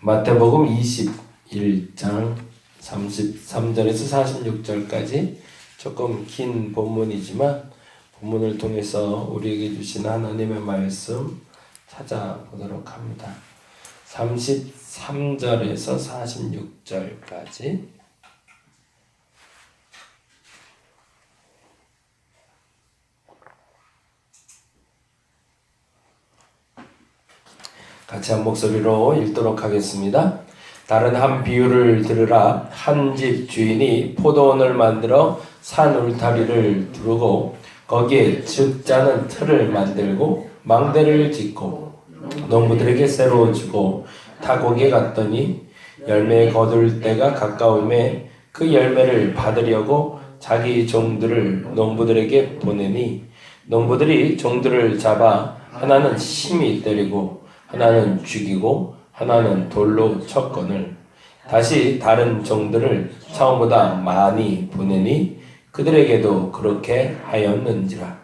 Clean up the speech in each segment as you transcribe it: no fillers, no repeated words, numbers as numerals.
마태복음 21장 33절에서 46절까지 조금 긴 본문이지만 본문을 통해서 우리에게 주신 하나님의 말씀 찾아보도록 합니다. 33절에서 46절까지 같이 한 목소리로 읽도록 하겠습니다. 다른 한 비유를 들으라. 한 집 주인이 포도원을 만들어 산 울타리를 두르고 거기에 즙 짜는 틀을 만들고 망대를 짓고 농부들에게 새로 주고 다 거기에 갔더니 열매 거둘 때가 가까움에 그 열매를 받으려고 자기 종들을 농부들에게 보내니 농부들이 종들을 잡아 하나는 심히 때리고 하나는 죽이고 하나는 돌로 쳤거늘 다시 다른 종들을 처음보다 많이 보내니 그들에게도 그렇게 하였는지라.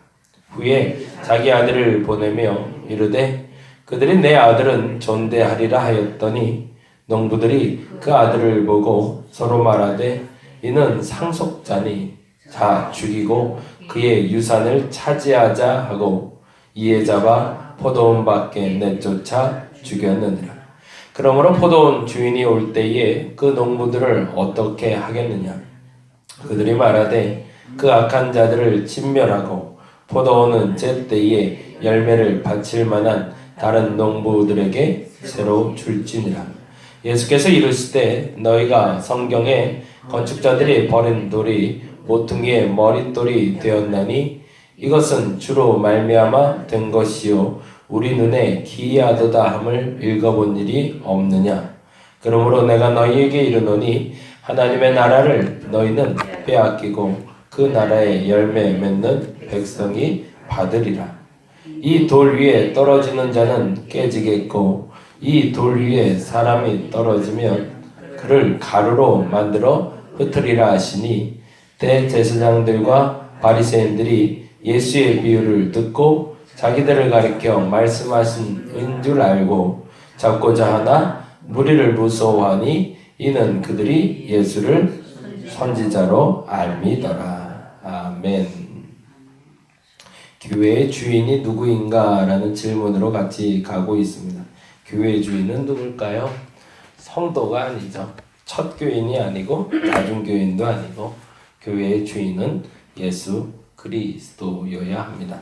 후에 자기 아들을 보내며 이르되 그들이 내 아들은 존대하리라 하였더니 농부들이 그 아들을 보고 서로 말하되 이는 상속자니 자 죽이고 그의 유산을 차지하자 하고 이에 잡아 포도원 밖에 내쫓아 죽였느니라. 그러므로 포도원 주인이 올 때에 그 농부들을 어떻게 하겠느냐? 그들이 말하되 그 악한 자들을 진멸하고 포도원은 제때에 열매를 바칠 만한 다른 농부들에게 새로 줄지니라. 예수께서 이르시되 너희가 성경에 건축자들이 버린 돌이 모퉁이의 머릿돌이 되었나니 이것은 주로 말미암아 된 것이요 우리 눈에 기이하도다 함을 읽어본 일이 없느냐. 그러므로 내가 너희에게 이르노니 하나님의 나라를 너희는 빼앗기고 그 나라의 열매 맺는 백성이 받으리라. 이 돌 위에 떨어지는 자는 깨지겠고 이 돌 위에 사람이 떨어지면 그를 가루로 만들어 흩으리라 하시니 대제사장들과 바리새인들이 예수의 비유를 듣고 자기들을 가리켜 말씀하신 줄 알고 잡고자 하나 무리를 무서워하니 이는 그들이 예수를 선지자로 알미더라. 아멘. 교회의 주인이 누구인가? 라는 질문으로 같이 가고 있습니다. 교회의 주인은 누굴까요? 성도가 아니죠. 첫 교인이 아니고 나중 교인도 아니고 교회의 주인은 예수 그리스도여야 합니다.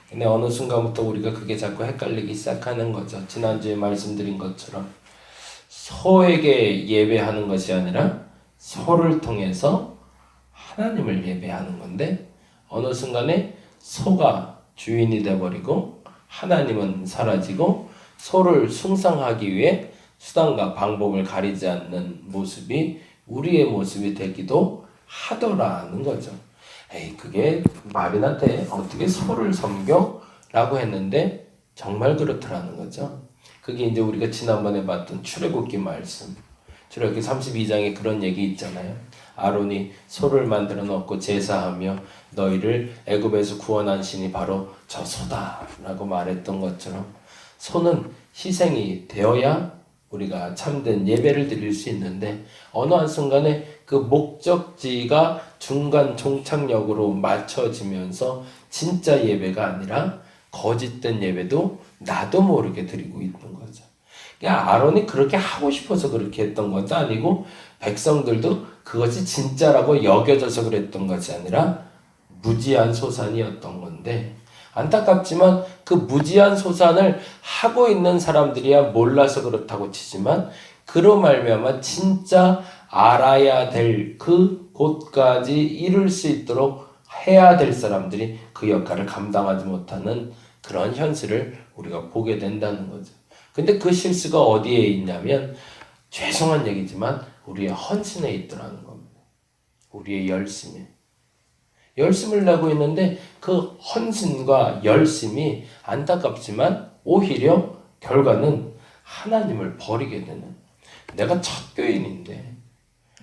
근데 어느 순간부터 우리가 그게 자꾸 헷갈리기 시작하는 거죠. 지난주에 말씀드린 것처럼 소에게 예배하는 것이 아니라 소를 통해서 하나님을 예배하는 건데 어느 순간에 소가 주인이 되어버리고 하나님은 사라지고 소를 숭상하기 위해 수단과 방법을 가리지 않는 모습이 우리의 모습이 되기도 하더라는 거죠. 에이, 그게 말이나 돼. 어떻게 소를 섬겨? 라고 했는데 정말 그렇더라는 거죠. 그게 이제 우리가 지난번에 봤던 출애굽기 말씀. 출애굽기 32장에 그런 얘기 있잖아요. 아론이 소를 만들어 놓고 제사하며 너희를 애굽에서 구원한 신이 바로 저 소다 라고 말했던 것처럼 소는 희생이 되어야 우리가 참된 예배를 드릴 수 있는데 어느 한순간에 그 목적지가 중간 종착역으로 맞춰지면서 진짜 예배가 아니라 거짓된 예배도 나도 모르게 드리고 있는 거죠. 그러니까 아론이 그렇게 하고 싶어서 그렇게 했던 것도 아니고 백성들도 그것이 진짜라고 여겨져서 그랬던 것이 아니라 무지한 소산이었던 건데 안타깝지만 그 무지한 소산을 하고 있는 사람들이야 몰라서 그렇다고 치지만 그로 말미암아 진짜 알아야 될 그 곳까지 이룰 수 있도록 해야 될 사람들이 그 역할을 감당하지 못하는 그런 현실을 우리가 보게 된다는 거죠. 근데 그 실수가 어디에 있냐면 죄송한 얘기지만 우리의 헌신에 있더라는 겁니다. 우리의 열심에. 열심을 내고 있는데 그 헌신과 열심이 안타깝지만 오히려 결과는 하나님을 버리게 되는. 내가 첫 교인인데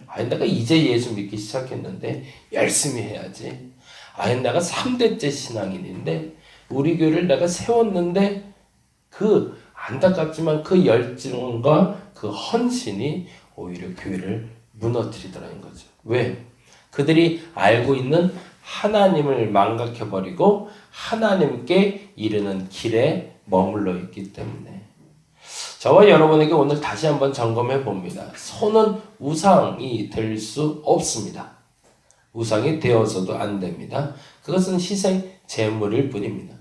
아니 내가 이제 예수 믿기 시작했는데 열심히 해야지. 아니 내가 3대째 신앙인인데 우리 교회를 내가 세웠는데 그 안타깝지만 그 열정과 그 헌신이 오히려 교회를 무너뜨리더라는 거죠. 왜? 그들이 알고 있는 하나님을 망각해버리고 하나님께 이르는 길에 머물러 있기 때문에. 저와 여러분에게 오늘 다시 한번 점검해 봅니다. 손은 우상이 될 수 없습니다. 우상이 되어서도 안 됩니다. 그것은 희생 제물일 뿐입니다.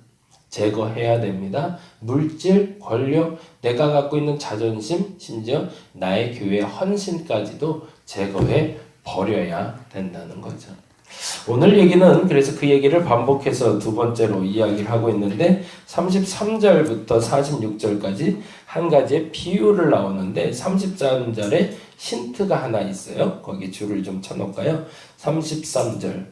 제거해야 됩니다. 물질, 권력, 내가 갖고 있는 자존심, 심지어 나의 교회의 헌신까지도 제거해 버려야 된다는 거죠. 오늘 얘기는 그래서 그 얘기를 반복해서 두 번째로 이야기를 하고 있는데 33절부터 46절까지 한 가지의 비유를 나오는데 33절에 힌트가 하나 있어요. 거기 줄을 좀 쳐놓을까요? 33절.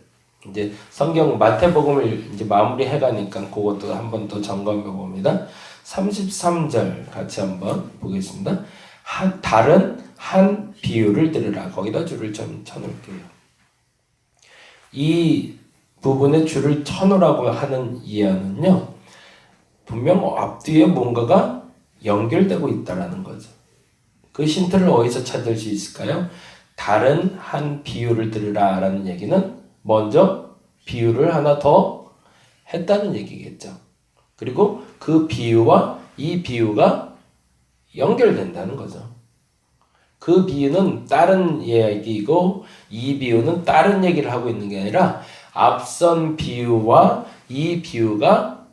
이제 성경 마태복음을 이제 마무리해 가니까 그것도 한번 또 점검해 봅니다. 33절 같이 한번 보겠습니다. 다른 한 비유를 들으라. 거기다 줄을 좀 쳐놓을게요. 이 부분에 줄을 쳐놓으라고 하는 이해는요, 분명 앞뒤에 뭔가가 연결되고 있다라는 거죠. 그 힌트를 어디서 찾을 수 있을까요? 다른 한 비유를 들으라 라는 얘기는 먼저 비유를 하나 더 했다는 얘기겠죠. 그리고 그 비유와 이 비유가 연결된다는 거죠. 그 비유는 다른 이야기이고 이 비유는 다른 얘기를 하고 있는 게 아니라 앞선 비유와 이 비유가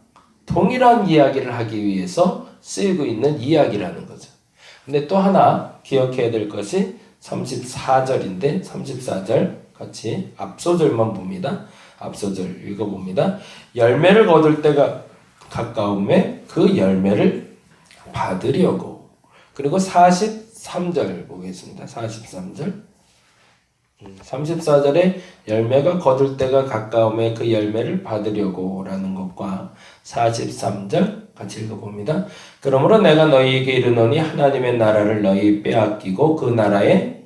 동일한 이야기를 하기 위해서 쓰이고 있는 이야기라는 거죠. 근데 또 하나 기억해야 될 것이 34절인데 34절 같이 앞소절만 봅니다. 앞소절 읽어봅니다. 열매를 거둘 때가 가까움에 그 열매를 받으려고. 그리고 43절 보겠습니다. 43절. 34절에 열매가 거둘 때가 가까움에 그 열매를 받으려고 라는 것과 43절 같이 읽어봅니다. 그러므로 내가 너희에게 이르노니 하나님의 나라를 너희 빼앗기고 그 나라에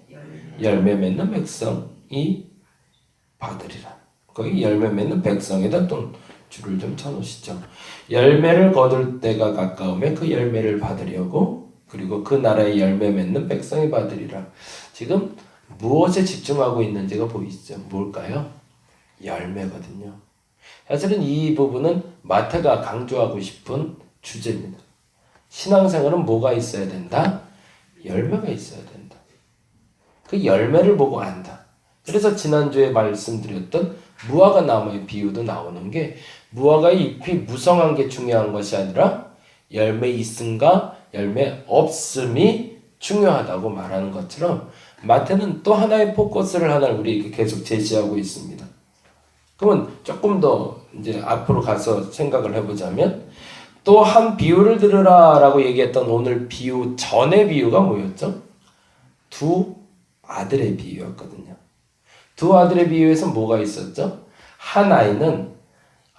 열매 맺는 백성이 받으리라. 거기 열매 맺는 백성에다 또 줄을 좀 쳐놓으시죠. 열매를 거둘 때가 가까우면 그 열매를 받으려고 그리고 그 나라의 열매 맺는 백성이 받으리라. 지금 무엇에 집중하고 있는지가 보이시죠? 뭘까요? 열매거든요. 사실은 이 부분은 마태가 강조하고 싶은 주제입니다. 신앙생활은 뭐가 있어야 된다? 열매가 있어야 된다. 그 열매를 보고 안다. 그래서 지난주에 말씀드렸던 무화과 나무의 비유도 나오는 게 무화과의 잎이 무성한 게 중요한 것이 아니라 열매 있음과 열매 없음이 중요하다고 말하는 것처럼 마태는 또 하나의 포커스를 하나 우리에게 계속 제시하고 있습니다. 그러면 조금 더 이제 앞으로 가서 생각을 해보자면 또 한 비유를 들으라 라고 얘기했던 오늘 비유 전의 비유가 뭐였죠? 두 아들의 비유였거든요. 두 아들의 비유에서 뭐가 있었죠? 한 아이는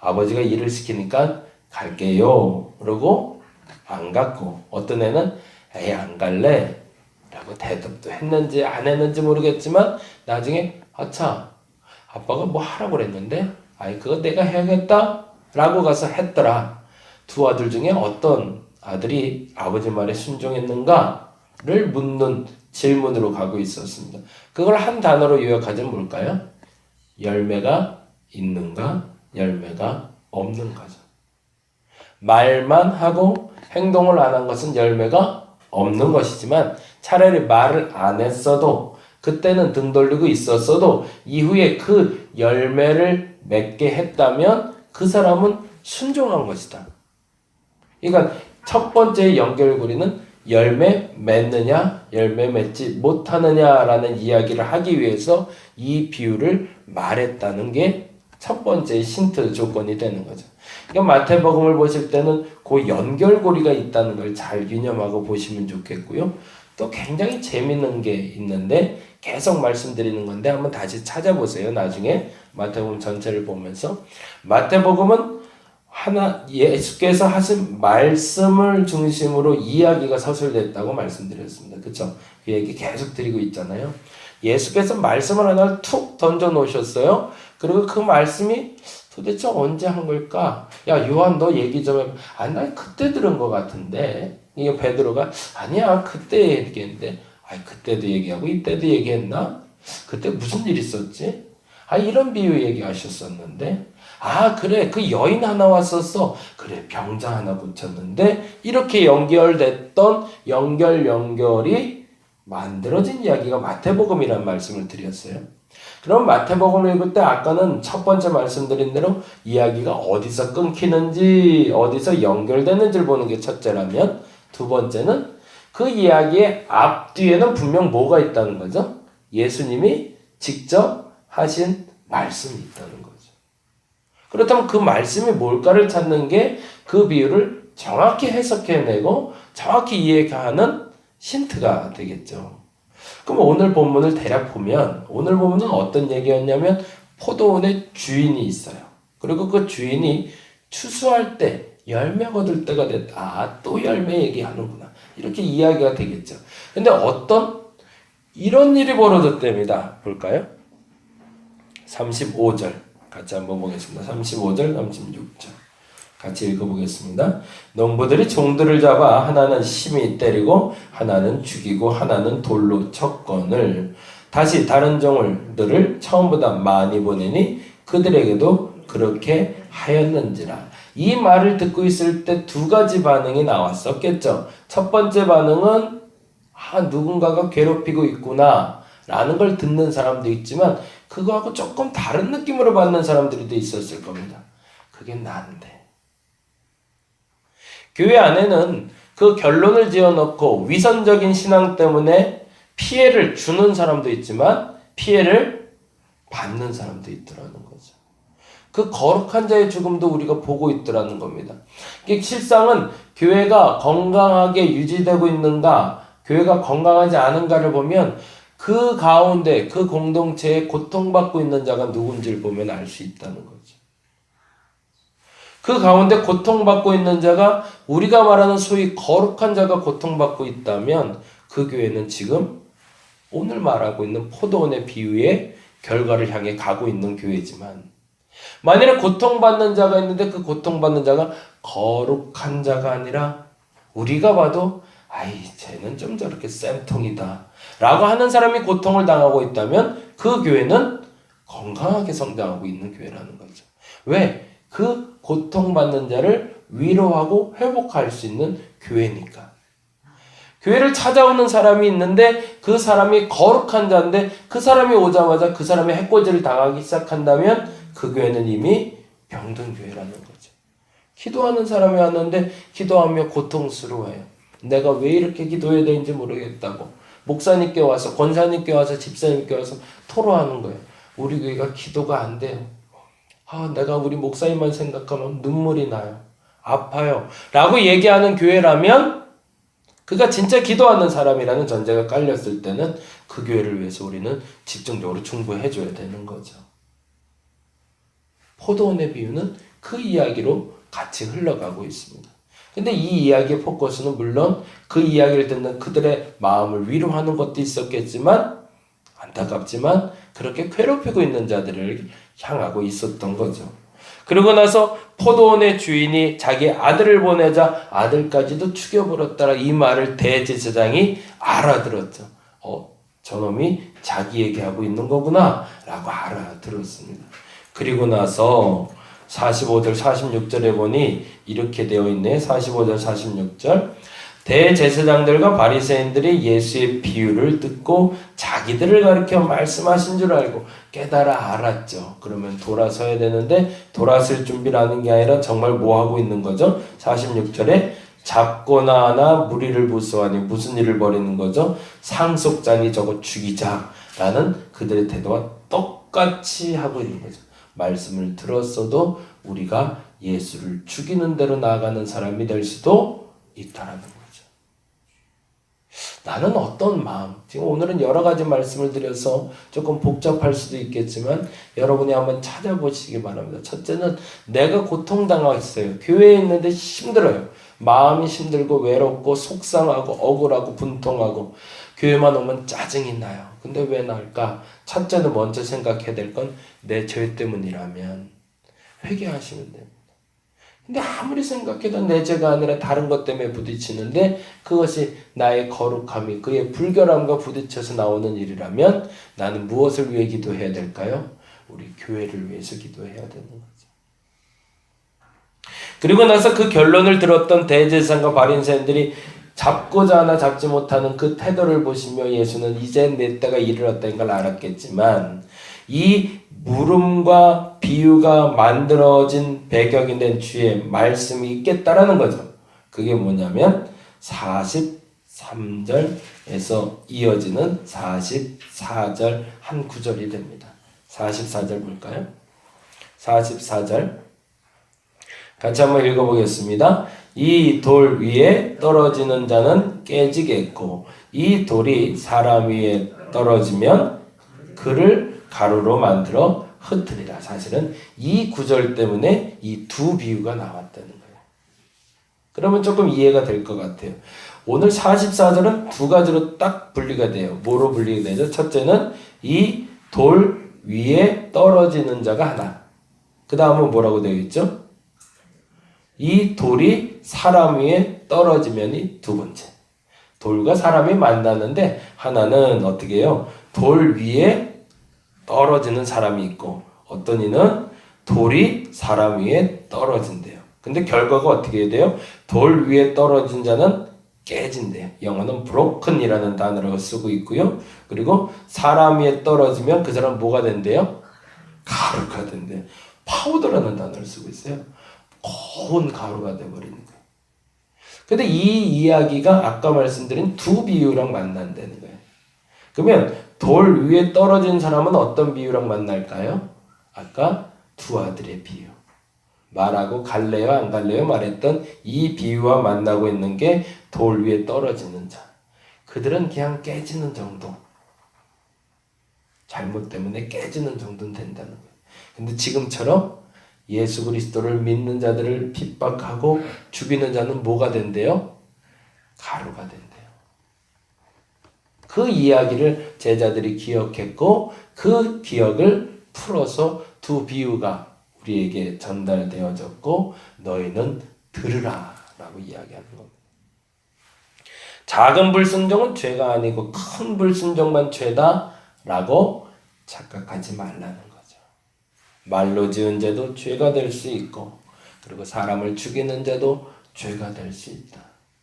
아버지가 일을 시키니까 갈게요 그러고 안 갔고 어떤 애는 에이 안 갈래 라고 대답도 했는지 안 했는지 모르겠지만 나중에 아차 아빠가 뭐 하라고 그랬는데 아이 그거 내가 해야겠다 라고 가서 했더라. 두 아들 중에 어떤 아들이 아버지 말에 순종했는가를 묻는 질문으로 가고 있었습니다. 그걸 한 단어로 요약하자면 뭘까요? 열매가 있는가 열매가 없는가죠. 말만 하고 행동을 안 한 것은 열매가 없는 것이지만 차라리 말을 안 했어도 그때는 등 돌리고 있었어도 이후에 그 열매를 맺게 했다면 그 사람은 순종한 것이다. 그러니까 첫 번째 연결고리는 열매 맺느냐 열매 맺지 못하느냐라는 이야기를 하기 위해서 이 비유를 말했다는 게 첫 번째 힌트 조건이 되는 거죠. 그러니까 마태복음을 보실 때는 그 연결고리가 있다는 걸 잘 유념하고 보시면 좋겠고요. 또 굉장히 재밌는 게 있는데 계속 말씀드리는 건데 한번 다시 찾아보세요. 나중에 마태복음 전체를 보면서 마태복음은 하나 예수께서 하신 말씀을 중심으로 이야기가 서술됐다고 말씀드렸습니다. 그렇죠? 그 얘기 계속 드리고 있잖아요. 예수께서 말씀을 하나 툭 던져 놓으셨어요. 그리고 그 말씀이 도대체 언제 한 걸까? 야 요한 너 얘기 좀 해봐. 나 그때 들은 것 같은데 이게 베드로가 아니야 그때 얘기했는데 그때도 얘기하고 이때도 얘기했나? 그때 무슨 일 있었지? 이런 비유 얘기하셨었는데 그래 그 여인 하나 왔었어. 그래 병자 하나 고쳤는데 이렇게 연결됐던 연결이 만들어진 이야기가 마태복음이라는 말씀을 드렸어요. 그럼 마태복음을 읽을 때 아까는 첫 번째 말씀드린 대로 이야기가 어디서 끊기는지 어디서 연결되는지를 보는 게 첫째라면 두 번째는 그 이야기의 앞뒤에는 분명 뭐가 있다는 거죠? 예수님이 직접 하신 말씀이 있다는 거죠. 그렇다면 그 말씀이 뭘까를 찾는 게 그 비유를 정확히 해석해내고 정확히 이해하는 힌트가 되겠죠. 그럼 오늘 본문을 대략 보면 오늘 본문은 어떤 얘기였냐면 포도원에 주인이 있어요. 그리고 그 주인이 추수할 때 열매 거둘 때가 됐다. 또 열매 얘기하는구나. 이렇게 이야기가 되겠죠. 근데 어떤 이런 일이 벌어졌답니다. 볼까요? 35절 같이 한번 보겠습니다. 35절, 36절 같이 읽어보겠습니다. 농부들이 종들을 잡아 하나는 심히 때리고 하나는 죽이고 하나는 돌로 쳤거늘 다시 다른 종들을 처음보다 많이 보내니 그들에게도 그렇게 하였는지라. 이 말을 듣고 있을 때 두 가지 반응이 나왔었겠죠. 첫 번째 반응은 누군가가 괴롭히고 있구나 라는 걸 듣는 사람도 있지만 그거하고 조금 다른 느낌으로 받는 사람들도 있었을 겁니다. 그게 나인데. 교회 안에는 그 결론을 지어놓고 위선적인 신앙 때문에 피해를 주는 사람도 있지만 피해를 받는 사람도 있더라는 거죠. 그 거룩한 자의 죽음도 우리가 보고 있더라는 겁니다. 실상은 교회가 건강하게 유지되고 있는가, 교회가 건강하지 않은가를 보면 그 가운데 그 공동체에 고통받고 있는 자가 누군지를 보면 알 수 있다는 거죠. 그 가운데 고통받고 있는 자가 우리가 말하는 소위 거룩한 자가 고통받고 있다면 그 교회는 지금 오늘 말하고 있는 포도원의 비유의 결과를 향해 가고 있는 교회지만 만일에 고통받는 자가 있는데 그 고통받는 자가 거룩한 자가 아니라 우리가 봐도 쟤는 좀 저렇게 쌤통이다 라고 하는 사람이 고통을 당하고 있다면 그 교회는 건강하게 성장하고 있는 교회라는 거죠. 왜? 그 고통받는 자를 위로하고 회복할 수 있는 교회니까. 교회를 찾아오는 사람이 있는데 그 사람이 거룩한 자인데 그 사람이 오자마자 그 사람의 해코지를 당하기 시작한다면 그 교회는 이미 병든 교회라는 거죠. 기도하는 사람이 왔는데 기도하며 고통스러워해요. 내가 왜 이렇게 기도해야 되는지 모르겠다고 목사님께 와서 권사님께 와서 집사님께 와서 토로하는 거예요. 우리 교회가 기도가 안 돼요. 내가 우리 목사님만 생각하면 눈물이 나요. 아파요. 라고 얘기하는 교회라면 그가 진짜 기도하는 사람이라는 전제가 깔렸을 때는 그 교회를 위해서 우리는 집중적으로 충고해줘야 되는 거죠. 포도원의 비유는 그 이야기로 같이 흘러가고 있습니다. 근데 이 이야기의 포커스는 물론 그 이야기를 듣는 그들의 마음을 위로하는 것도 있었겠지만 안타깝지만 그렇게 괴롭히고 있는 자들을 향하고 있었던 거죠. 그러고 나서 포도원의 주인이 자기 아들을 보내자 아들까지도 죽여버렸다라 이 말을 대제사장이 알아들었죠. 저놈이 자기 얘기하고 있는 거구나 라고 알아들었습니다. 그리고 나서 45절 46절에 보니 이렇게 되어 있네. 45절 46절 대제사장들과 바리새인들이 예수의 비유를 듣고 자기들을 가리켜 말씀하신 줄 알고 깨달아 알았죠. 그러면 돌아서야 되는데 돌아설 준비를 하는 게 아니라 정말 뭐 하고 있는 거죠? 46절에 잡거나 하나 무리를 부수하니 무슨 일을 벌이는 거죠? 상속자니 저거 죽이자라는 그들의 태도와 똑같이 하고 있는 거죠. 말씀을 들었어도 우리가 예수를 죽이는 대로 나아가는 사람이 될 수도 있다라는 거죠. 나는 어떤 마음, 지금 오늘은 여러 가지 말씀을 드려서 조금 복잡할 수도 있겠지만 여러분이 한번 찾아보시기 바랍니다. 첫째는 내가 고통당하고 있어요. 교회에 있는데 힘들어요. 마음이 힘들고 외롭고 속상하고 억울하고 분통하고 교회만 오면 짜증이 나요. 근데 왜 날까? 첫째는 먼저 생각해야 될 건 내 죄 때문이라면 회개하시면 됩니다. 근데 아무리 생각해도 내 죄가 아니라 다른 것 때문에 부딪히는데 그것이 나의 거룩함이 그의 불결함과 부딪혀서 나오는 일이라면 나는 무엇을 위해 기도해야 될까요? 우리 교회를 위해서 기도해야 되는 거죠. 그리고 나서 그 결론을 들었던 대제사장과 바리새인들이 잡고자 하나 잡지 못하는 그 태도를 보시며 예수는 이제 내 때가 이르렀다는 걸 알았겠지만 이 물음과 비유가 만들어진 배경이 된 뒤에 말씀이 있겠다라는 거죠. 그게 뭐냐면 43절에서 이어지는 44절 한 구절이 됩니다. 44절 볼까요? 44절 같이 한번 읽어보겠습니다. 이 돌 위에 떨어지는 자는 깨지겠고 이 돌이 사람 위에 떨어지면 그를 가루로 만들어 흩으리라. 사실은 이 구절 때문에 이 두 비유가 나왔다는 거예요. 그러면 조금 이해가 될 것 같아요. 오늘 44절은 두 가지로 딱 분리가 돼요. 뭐로 분리가 되죠? 첫째는 이 돌 위에 떨어지는 자가 하나. 그 다음은 뭐라고 되어 있죠? 이 돌이 사람 위에 떨어지면이 두 번째. 돌과 사람이 만나는데 하나는 어떻게 해요? 돌 위에 떨어지는 사람이 있고 어떤 이는 돌이 사람 위에 떨어진대요. 근데 결과가 어떻게 돼요? 돌 위에 떨어진 자는 깨진대요. 영어는 broken이라는 단어를 쓰고 있고요. 그리고 사람 위에 떨어지면 그 사람 뭐가 된대요? 가루가 된대요. 파우더라는 단어를 쓰고 있어요. 고운 가루가 돼버리는 거예요. 근데 이 이야기가 아까 말씀드린 두 비유랑 만난다는 거예요. 그러면 돌 위에 떨어진 사람은 어떤 비유랑 만날까요? 아까 두 아들의 비유. 말하고 갈래요 안 갈래요 말했던 이 비유와 만나고 있는 게 돌 위에 떨어지는 자. 그들은 그냥 깨지는 정도. 잘못 때문에 깨지는 정도는 된다는 거예요. 근데 지금처럼 예수 그리스도를 믿는 자들을 핍박하고 죽이는 자는 뭐가 된대요? 가루가 된대요. 그 이야기를 제자들이 기억했고 그 기억을 풀어서 두 비유가 우리에게 전달되어졌고 너희는 들으라 라고 이야기하는 겁니다. 작은 불순종은 죄가 아니고 큰 불순종만 죄다 라고 착각하지 말라는 거죠. 말로 지은 죄도 죄가 될 수 있고 그리고 사람을 죽이는 죄도 죄가 될 수 있다.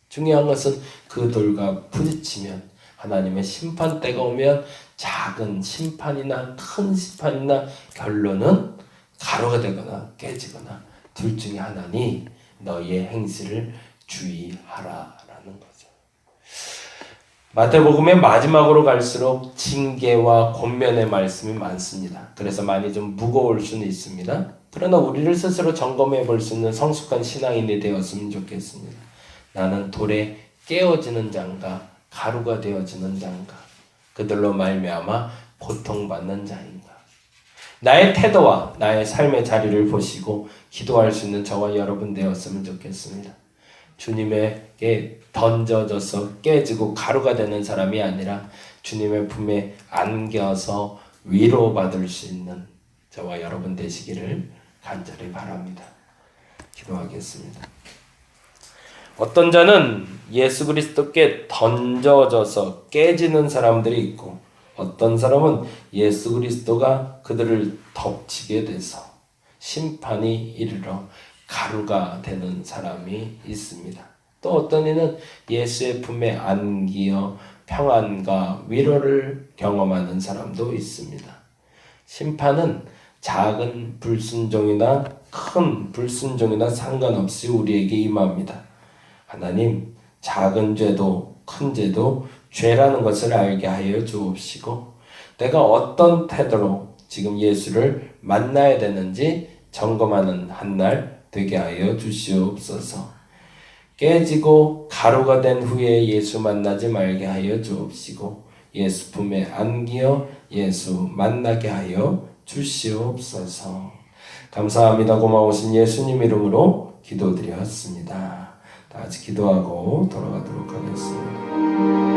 중요한 것은 그 돌과 부딪히면 하나님의 심판대가 오면 작은 심판이나 큰 심판이나 결론은 가루가 되거나 깨지거나 둘 중에 하나니 너희의 행실을 주의하라라는 거죠. 마태복음의 마지막으로 갈수록 징계와 권면의 말씀이 많습니다. 그래서 많이 좀 무거울 수는 있습니다. 그러나 우리를 스스로 점검해 볼 수 있는 성숙한 신앙인이 되었으면 좋겠습니다. 나는 돌에 깨어지는 자인가 가루가 되어지는 자인가 그들로 말미암아 고통받는 자인가 나의 태도와 나의 삶의 자리를 보시고 기도할 수 있는 저와 여러분 되었으면 좋겠습니다. 주님에게 던져져서 깨지고 가루가 되는 사람이 아니라 주님의 품에 안겨서 위로받을 수 있는 저와 여러분 되시기를 간절히 바랍니다. 기도하겠습니다. 어떤 자는 예수 그리스도께 던져져서 깨지는 사람들이 있고 어떤 사람은 예수 그리스도가 그들을 덮치게 돼서 심판이 이르러 가루가 되는 사람이 있습니다. 또 어떤 이는 예수의 품에 안기어 평안과 위로를 경험하는 사람도 있습니다. 심판은 작은 불순종이나 큰 불순종이나 상관없이 우리에게 임합니다. 하나님, 작은 죄도 큰 죄도 죄라는 것을 알게 하여 주옵시고 내가 어떤 태도로 지금 예수를 만나야 되는지 점검하는 한날 되게 하여 주시옵소서. 깨지고 가루가 된 후에 예수 만나지 말게 하여 주옵시고 예수 품에 안기어 예수 만나게 하여 주시옵소서. 감사합니다. 고마우신 예수님 이름으로 기도드렸습니다. 다 같이 기도하고 돌아가도록 하겠습니다.